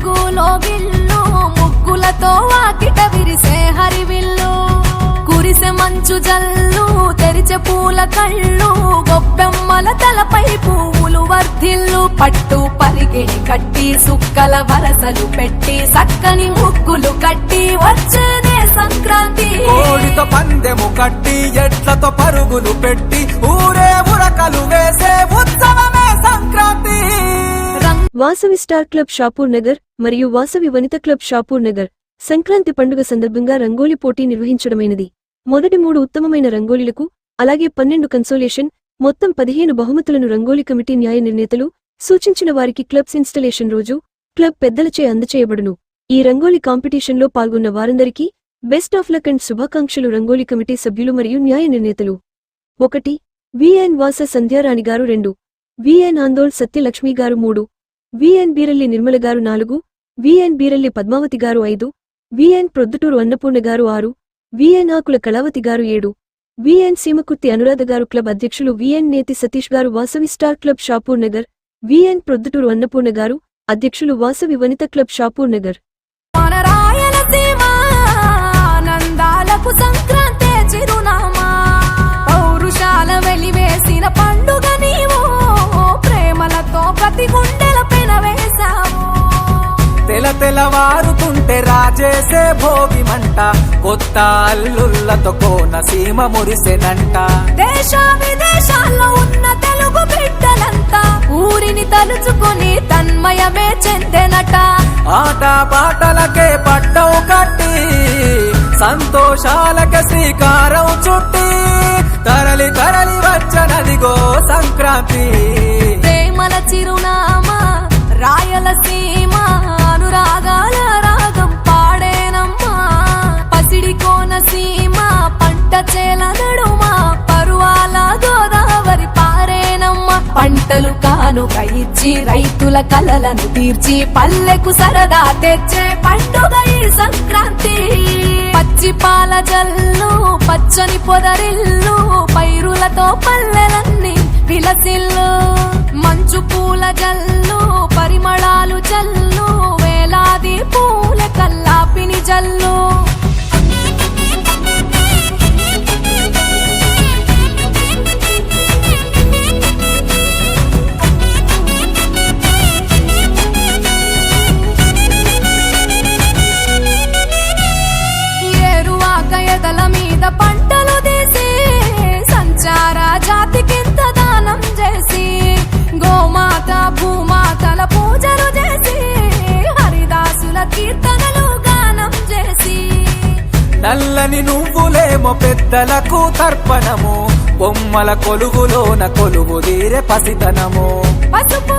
ముగ్గులో గిల్లు ముగ్గులతో వాకిట విరిసే హరివిల్లు కురిసె మంచు జల్లు తెరిచే పూల కళ్ళు గొబ్బెమ్మల తలపై పువ్వులు వర్ధిల్లు పట్టు పరిగిణి కట్టి సుక్కల వరసలు పెట్టి సక్కని ముగ్గులు కట్టి వచ్చేనే సంక్రాంతి కోడితో పందెము కట్టి ఎట్లతో పరుగులు పెట్టి ఊరే ఉరకలు వేసే ఉత్సవమే సంక్రాంతి. వాసవి స్టార్ క్లబ్ షాపూర్ నగర్ మరియు వాసవి వనిత క్లబ్ షాపూర్ నగర్ సంక్రాంతి పండుగ సందర్భంగా రంగోలీ పోటీ నిర్వహించడమైనది. మొదటి 3 ఉత్తమమైన రంగోలీలకు అలాగే 12 కన్సోలేషన్ మొత్తం 15 బహుమతులను రంగోలీ కమిటీ న్యాయ నిర్ణేతలు సూచించిన వారికి క్లబ్స్ ఇన్స్టలేషన్ రోజు క్లబ్ పెద్దలచే అందచేయబడును. ఈ రంగోలీ కాంపిటీషన్లో పాల్గొన్న వారందరికీ బెస్ట్ ఆఫ్ లక్ అండ్ శుభాకాంక్షలు. రంగోలీ కమిటీ సభ్యులు మరియు న్యాయ నిర్ణేతలు: 1 విఎన్ వాస సంధ్యారాణి గారు, 2 విఎన్ ఆందోళ్ సత్యలక్ష్మి గారు, 3 విఎన్ బీరల్లి నిర్మల గారు, 4 విఎన్ బీరల్లి పద్మావతి గారు, 5 విఎన్ ప్రొద్దుటూరు అన్నపూర్ణ గారు, 6 విఎన్ ఆకుల కళావతి గారు, 7 విఎన్ సీమకుర్తి అనురాధ గారు. క్లబ్ అధ్యక్షులు విఎన్ నేతి సతీష్ గారు, వాసవి స్టార్ క్లబ్ షాపూర్ నగర్. విఎన్ ప్రొద్దుటూరు అన్నపూర్ణ గారు, అధ్యక్షులు వాసవి వనిత క్లబ్ షాపూర్ నగర్. ఆనందాలకు సంక్రాంతి చిరునామా పౌరుషాల వెలివేసిన పండుగ నీవు ప్రేమలతో ప్రతి గుండెల పెనవేశావు. తెలవారుతుంటే రాజేసే భోగి మంట కొత్త అల్లుళ్లతో కోనసీమ మురిసెనంట. దేశ విదేశాల్లో ఉన్న తెలుగు బిడ్డలంతా ఊరిని తలుచుకుని తన్మయమే చెందెనట. ఆట పాటలకే పట్టవు కట్టి సంతోషాలకే శ్రీకారం చుట్టి తరలి తరలి వచ్చనదిగో సంక్రాంతి. ప్రేమల చిరునామా రాయలసీమ అనురాగాల రాగం పాడేనమ్మా. పసిడి కోనసీమ పంట చేల నడుమా పరువాల గోదావరి పారేనమ్మా. పంటలు కానుక ఇచ్చి రైతుల కలలను తీర్చి పల్లెకు సరదా తెచ్చే పండుగ ఈ సంక్రాంతి. పచ్చి పాల జల్లు పచ్చని పొదరిల్లు పైరులతో పల్లెలన్నీ విలసిల్లు మంచు పూల జల్లు పరిమళాలు జల్లు వేలాది పూల కల్లాపిని జల్లు. ఏరువాక ఎదల మీద పంటలు తీసి సంచార జాతికింత దానం చేసి గోమాత భూమాతల పూజలు చేసి హరిదాసుల కీర్తనలు గానం చేసి నల్లని నువ్వులేమో పెద్దలకు తర్పణము బొమ్మల కొలువులోన కొలువు తీరే పసితనము. పసుపు